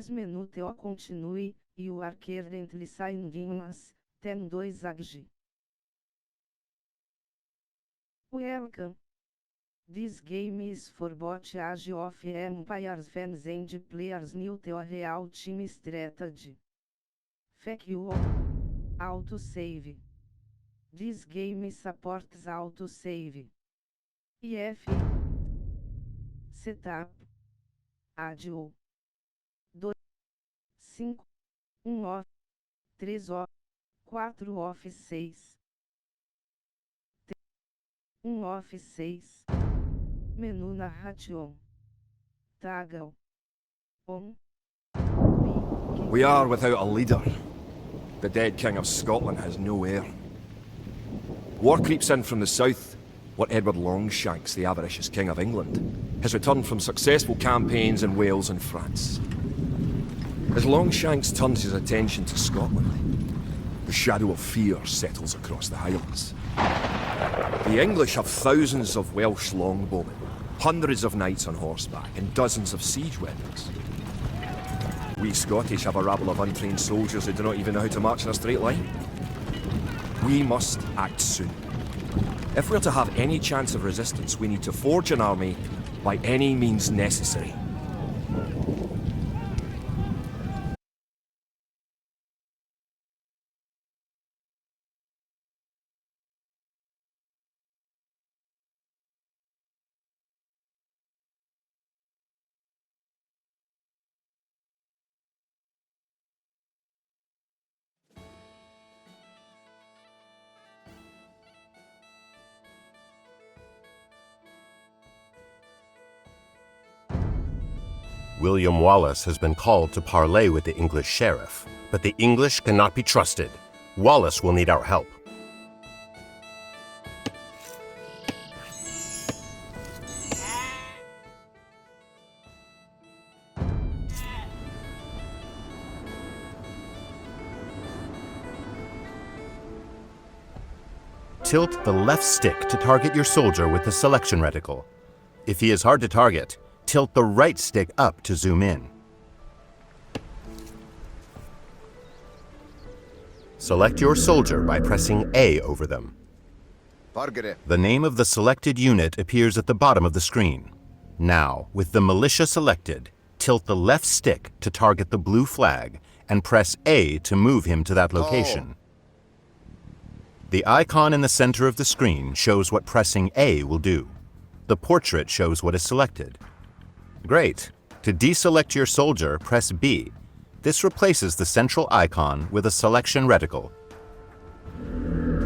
10 menu TO continue, you are currently signing as 10-2 AG. Welcome. This game is for both age of empires fans and players new to real time strategy. Fuck you. Autosave. This game supports autosave. IF. Setup. Adio. 2. 5. 1 off. 3 off. 4 off 6. 1 off 6. Menu narration. Toggle. On. We are without a leader. The dead King of Scotland has no heir. War creeps in from the south. What Edward Longshanks, the avaricious King of England, has returned from successful campaigns in Wales and France. As Longshanks turns his attention to Scotland, the shadow of fear settles across the Highlands. The English have thousands of Welsh longbowmen, hundreds of knights on horseback, and dozens of siege weapons. We Scottish have a rabble of untrained soldiers who do not even know how to march in a straight line. We must act soon. If we're to have any chance of resistance, we need to forge an army by any means necessary. William Wallace has been called to parley with the English sheriff, but the English cannot be trusted. Wallace will need our help. Tilt the left stick to target your soldier with the selection reticle. If he is hard to target, tilt the right stick up to zoom in. Select your soldier by pressing A over them. The name of the selected unit appears at the bottom of the screen. Now, with the militia selected, tilt the left stick to target the blue flag and press A to move him to that location. The icon in the center of the screen shows what pressing A will do. The portrait shows what is selected. Great. To deselect your soldier, press B. This replaces the central icon with a selection reticle.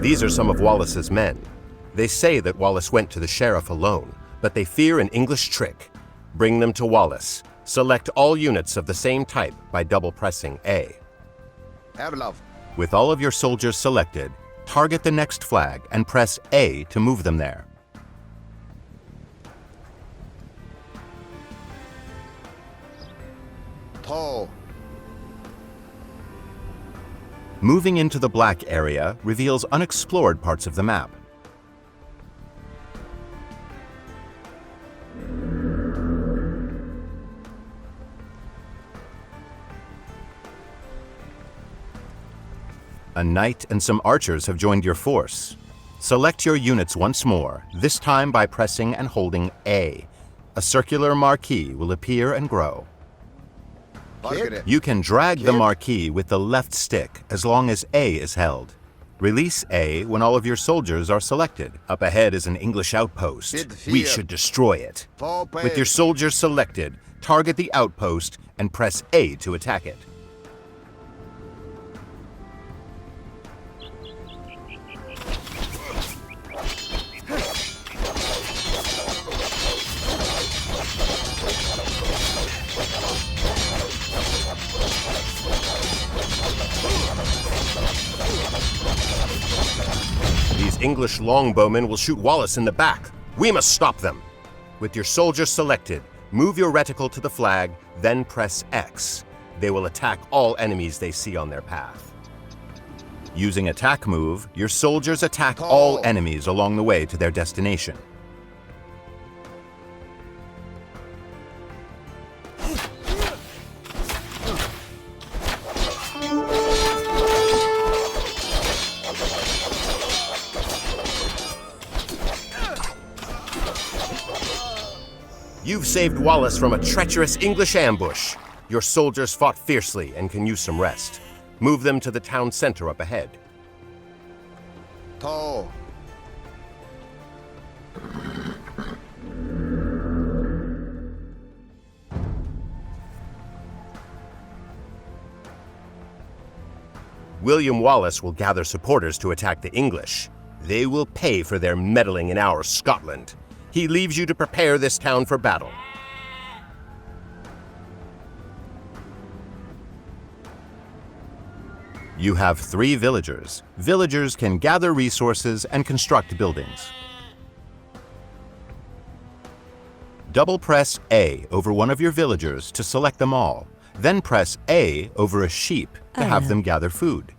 These are some of Wallace's men. They say that Wallace went to the sheriff alone, but they fear an English trick. Bring them to Wallace. Select all units of the same type by double pressing A. With all of your soldiers selected, target the next flag and press A to move them there. Moving into the black area reveals unexplored parts of the map. A knight and some archers have joined your force. Select your units once more, this time by pressing and holding A. A circular marquee will appear and grow. You can drag the marquee with the left stick as long as A is held. Release A when all of your soldiers are selected. Up ahead is an English outpost. We should destroy it. With your soldiers selected, target the outpost and press A to attack it. These English longbowmen will shoot Wallace in the back. We must stop them. With your soldiers selected, move your reticle to the flag, then press X. They will attack all enemies they see on their path. Using attack move, your soldiers attack all enemies along the way to their destination. You've saved Wallace from a treacherous English ambush. Your soldiers fought fiercely and can use some rest. Move them to the town center up ahead. Tall. William Wallace will gather supporters to attack the English. They will pay for their meddling in our Scotland. He leaves you to prepare this town for battle. You have 3 villagers. Villagers can gather resources and construct buildings. Double press A over one of your villagers to select them all. Then press A over a sheep to have them gather food.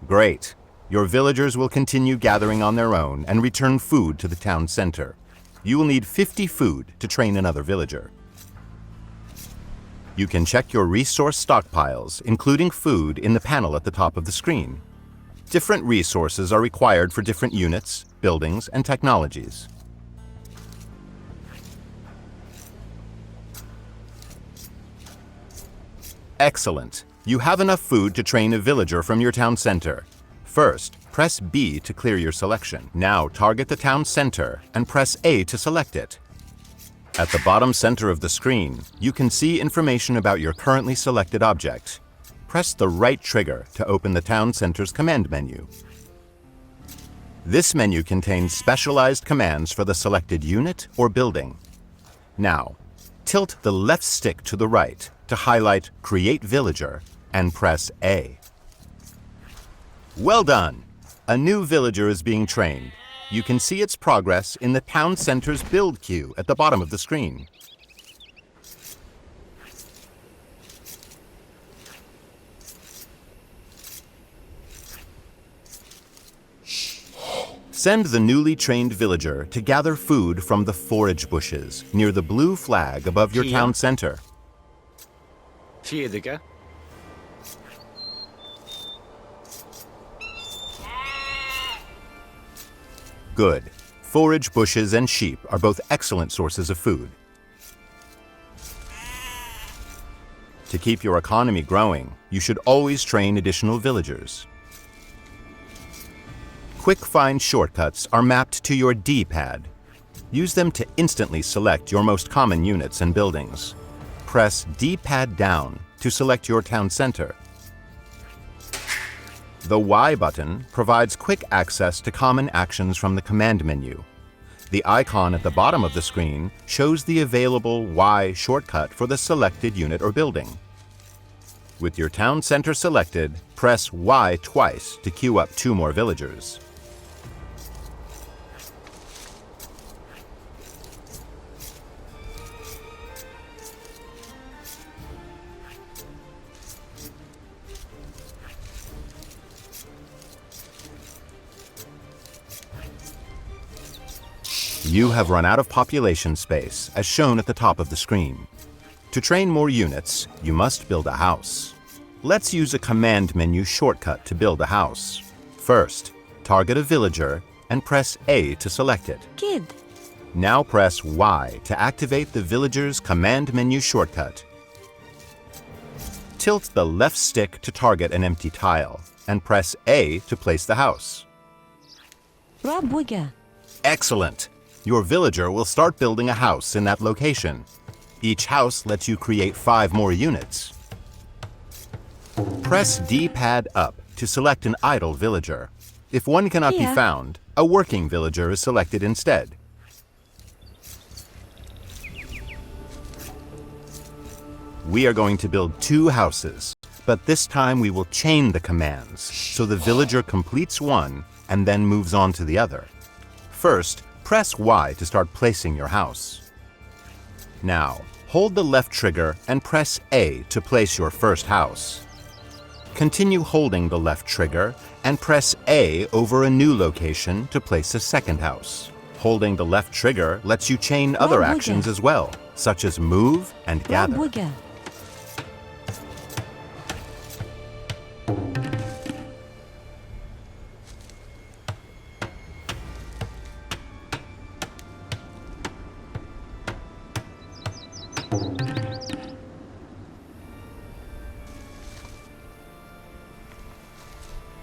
Great. Your villagers will continue gathering on their own and return food to the town center. You will need 50 food to train another villager. You can check your resource stockpiles, including food, in the panel at the top of the screen. Different resources are required for different units, buildings, and technologies. Excellent. You have enough food to train a villager from your town center. First, press B to clear your selection. Now target the town center and press A to select it. At the bottom center of the screen, you can see information about your currently selected object. Press the right trigger to open the town center's command menu. This menu contains specialized commands for the selected unit or building. Now, tilt the left stick to the right to highlight Create Villager and press A. Well done! A new villager is being trained. You can see its progress in the town center's build queue at the bottom of the screen. Send the newly trained villager to gather food from the forage bushes near the blue flag above your town center. Good. Forage bushes and sheep are both excellent sources of food. To keep your economy growing, you should always train additional villagers. Quick find shortcuts are mapped to your D-pad. Use them to instantly select your most common units and buildings. Press D-pad down to select your town center. The Y button provides quick access to common actions from the command menu. The icon at the bottom of the screen shows the available Y shortcut for the selected unit or building. With your town center selected, press Y twice to queue up 2 more villagers. You have run out of population space, as shown at the top of the screen. To train more units, you must build a house. Let's use a command menu shortcut to build a house. First, target a villager and press A to select it. Good. Now press Y to activate the villager's command menu shortcut. Tilt the left stick to target an empty tile and press A to place the house. Excellent! Your villager will start building a house in that location. Each house lets you create 5 more units. Press D-pad up to select an idle villager. If one cannot be found, a working villager is selected instead. We are going to build 2 houses, but this time we will chain the commands, so the villager completes one and then moves on to the other. First, press Y to start placing your house. Now, hold the left trigger and press A to place your first house. Continue holding the left trigger and press A over a new location to place a second house. Holding the left trigger lets you chain other actions as well, such as move and gather.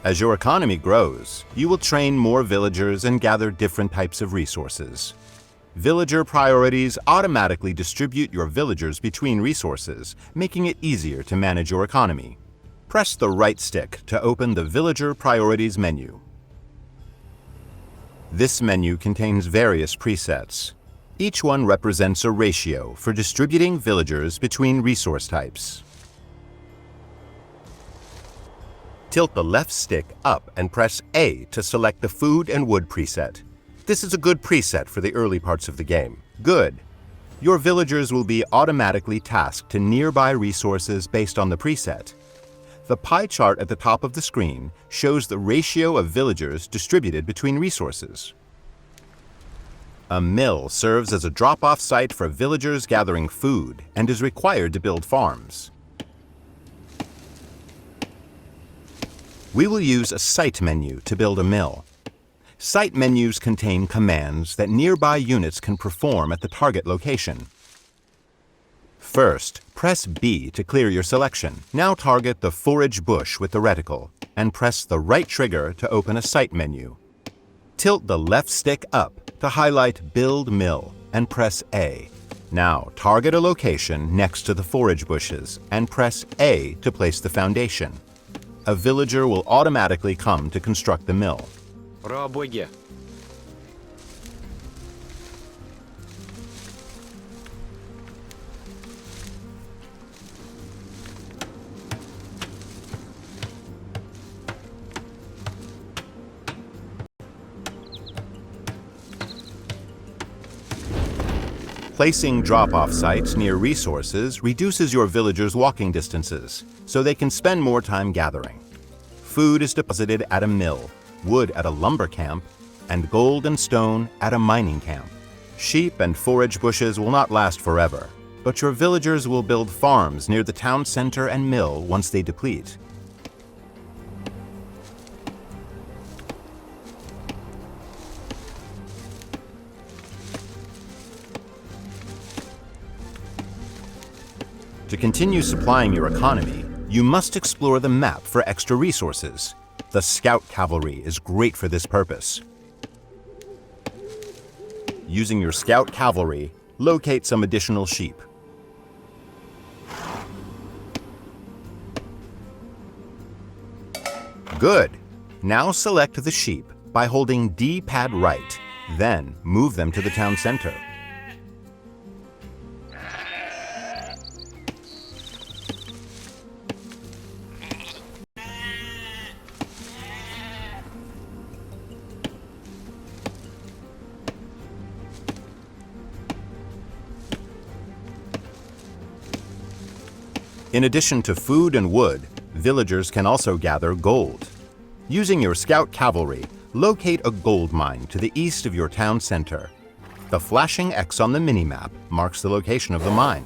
As your economy grows, you will train more villagers and gather different types of resources. Villager priorities automatically distribute your villagers between resources, making it easier to manage your economy. Press the right stick to open the Villager Priorities menu. This menu contains various presets. Each one represents a ratio for distributing villagers between resource types. Tilt the left stick up and press A to select the Food and Wood preset. This is a good preset for the early parts of the game. Good. Your villagers will be automatically tasked to nearby resources based on the preset. The pie chart at the top of the screen shows the ratio of villagers distributed between resources. A mill serves as a drop-off site for villagers gathering food and is required to build farms. We will use a site menu to build a mill. Site menus contain commands that nearby units can perform at the target location. First, press B to clear your selection. Now target the forage bush with the reticle and press the right trigger to open a site menu. Tilt the left stick up to highlight Build Mill and press A. Now target a location next to the forage bushes and press A to place the foundation. A villager will automatically come to construct the mill. Работе. Placing drop-off sites near resources reduces your villagers' walking distances, so they can spend more time gathering. Food is deposited at a mill, wood at a lumber camp, and gold and stone at a mining camp. Sheep and forage bushes will not last forever, but your villagers will build farms near the town center and mill once they deplete. To continue supplying your economy, you must explore the map for extra resources. The Scout Cavalry is great for this purpose. Using your Scout Cavalry, locate some additional sheep. Good. Now select the sheep by holding D-pad right, then move them to the town center. In addition to food and wood, villagers can also gather gold. Using your Scout Cavalry, locate a gold mine to the east of your town center. The flashing X on the minimap marks the location of the mine.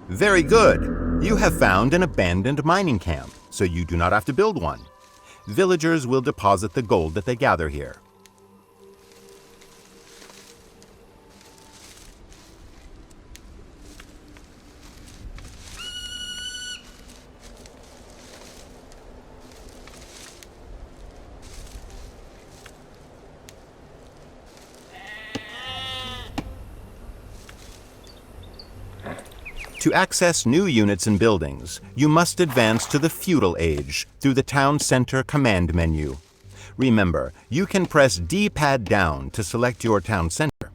Very good! You have found an abandoned mining camp, so you do not have to build one. Villagers will deposit the gold that they gather here. To access new units and buildings, you must advance to the Feudal Age through the Town Center command menu. Remember, you can press D-pad down to select your town center.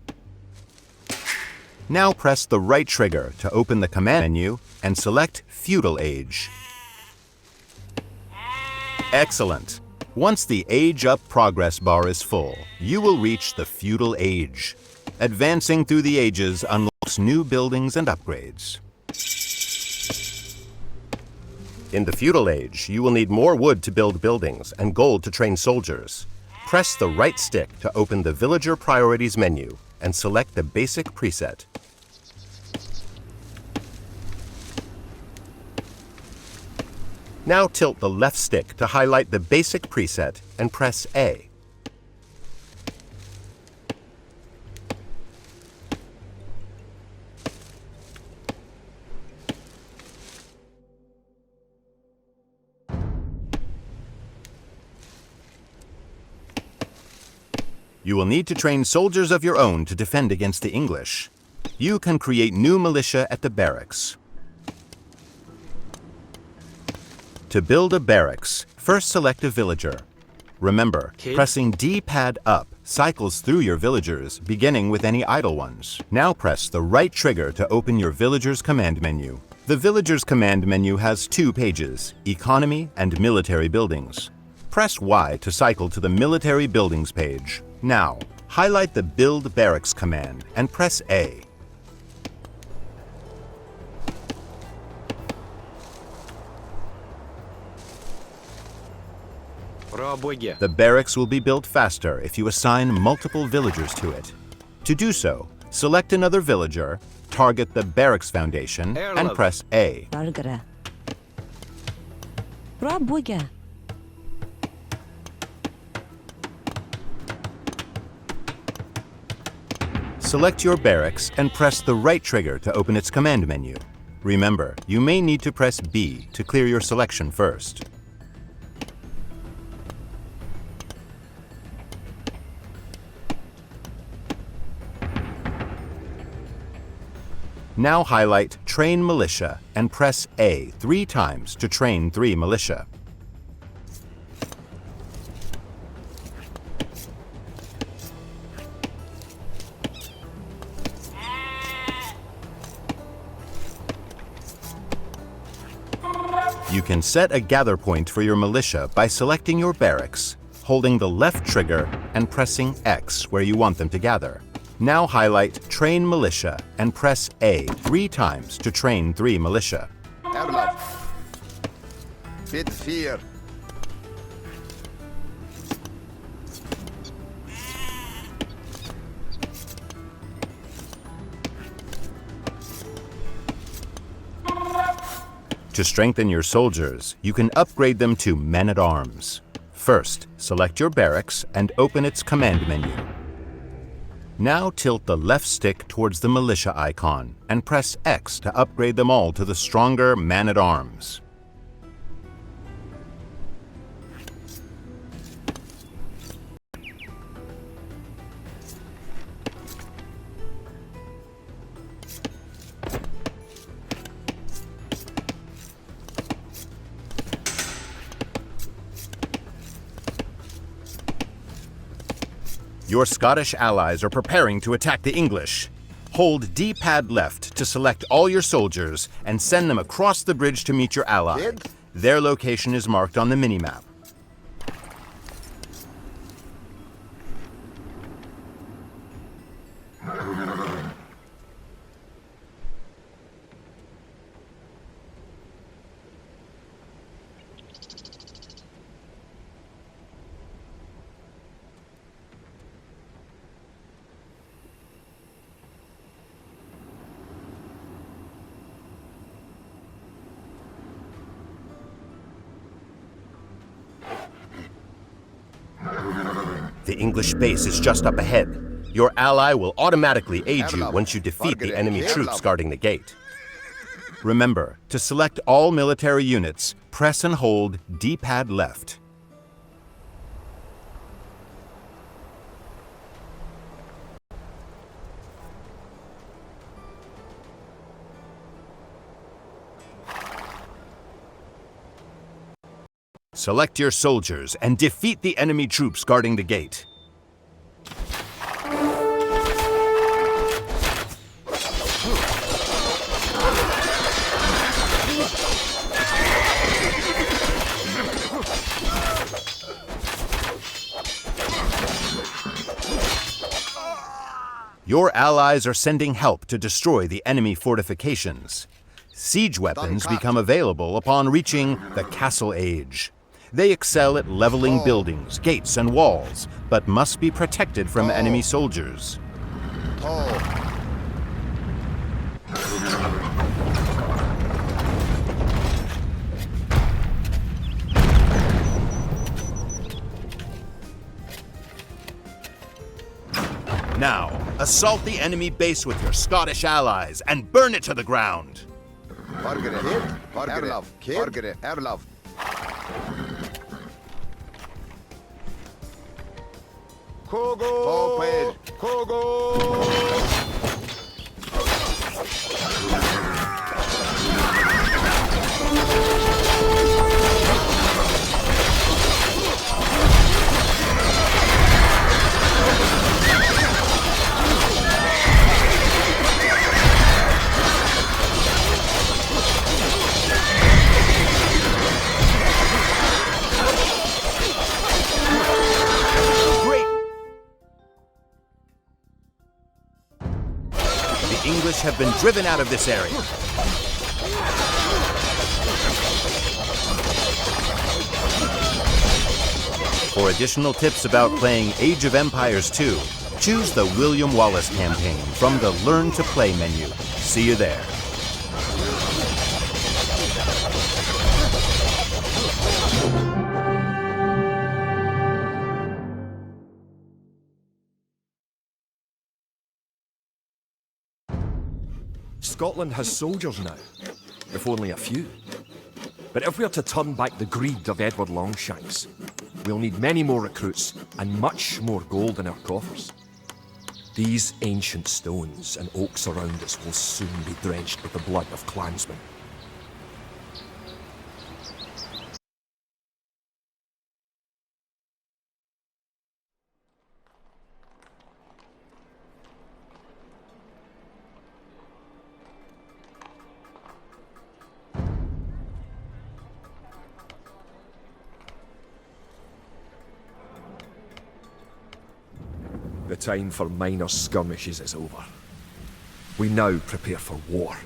Now press the right trigger to open the command menu and select Feudal Age. Excellent! Once the Age Up progress bar is full, you will reach the Feudal Age. Advancing through the ages unlocks new buildings and upgrades. In the Feudal Age, you will need more wood to build buildings and gold to train soldiers. Press the right stick to open the Villager Priorities menu and select the basic preset. Now tilt the left stick to highlight the basic preset and press A. You will need to train soldiers of your own to defend against the English. You can create new militia at the barracks. To build a barracks, first select a villager. Remember, pressing D-pad up cycles through your villagers, beginning with any idle ones. Now press the right trigger to open your villager's command menu. The villager's command menu has two pages, economy and military buildings. Press Y to cycle to the military buildings page. Now, highlight the Build Barracks command and press A. The barracks will be built faster if you assign multiple villagers to it. To do so, select another villager, target the barracks foundation, and press A. Select your barracks and press the right trigger to open its command menu. Remember, you may need to press B to clear your selection first. Now highlight Train Militia and press A 3 times to train 3 militia. You can set a gather point for your militia by selecting your barracks, holding the left trigger and pressing X where you want them to gather. Now highlight Train Militia and press A 3 times to train 3 militia. To strengthen your soldiers, you can upgrade them to men-at-arms. First, select your barracks and open its command menu. Now tilt the left stick towards the militia icon and press X to upgrade them all to the stronger man-at-arms. Your Scottish allies are preparing to attack the English. Hold D-pad left to select all your soldiers and send them across the bridge to meet your ally. Their location is marked on the minimap. The English base is just up ahead. Your ally will automatically aid you once you defeat the enemy troops guarding the gate. Remember, to select all military units, press and hold D-pad left. Select your soldiers and defeat the enemy troops guarding the gate. Your allies are sending help to destroy the enemy fortifications. Siege weapons become available upon reaching the Castle Age. They excel at leveling buildings, gates, and walls, but must be protected from enemy soldiers. Now, assault the enemy base with your Scottish allies and burn it to the ground. Kogo! Kogo! The English have been driven out of this area. For additional tips about playing Age of Empires 2, choose the William Wallace campaign from the Learn to Play menu. See you there. Scotland has soldiers now, if only a few. But if we're to turn back the greed of Edward Longshanks, we'll need many more recruits and much more gold in our coffers. These ancient stones and oaks around us will soon be drenched with the blood of clansmen. The time for minor skirmishes is over. We now prepare for war.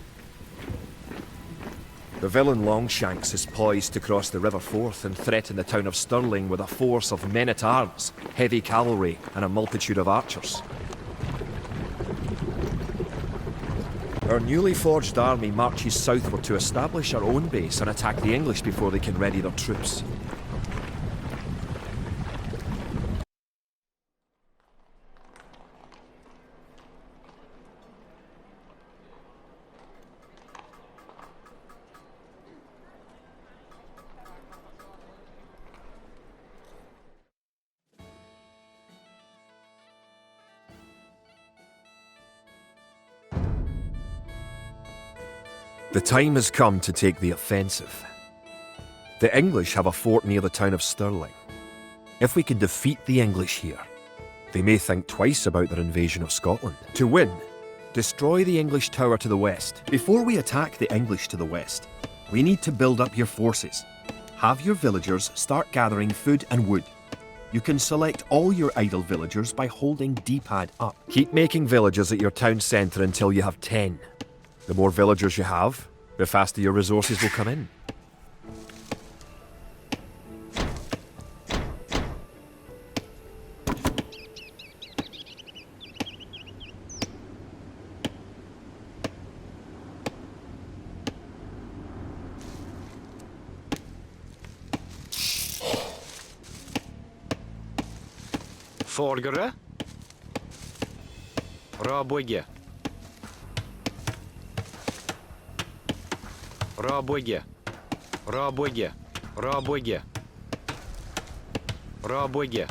The villain Longshanks is poised to cross the River Forth and threaten the town of Stirling with a force of men-at-arms, heavy cavalry, and a multitude of archers. Our newly forged army marches southward to establish our own base and attack the English before they can ready their troops. The time has come to take the offensive. The English have a fort near the town of Stirling. If we can defeat the English here, they may think twice about their invasion of Scotland. To win, destroy the English tower to the west. Before we attack the English to the west, we need to build up your forces. Have your villagers start gathering food and wood. You can select all your idle villagers by holding D-pad up. Keep making villages at your town centre until you have 10. The more villagers you have, the faster your resources will come in. Forgere. Rabøyge. Rabøyge. Rabøyge. Rabøyge. Rabøyge.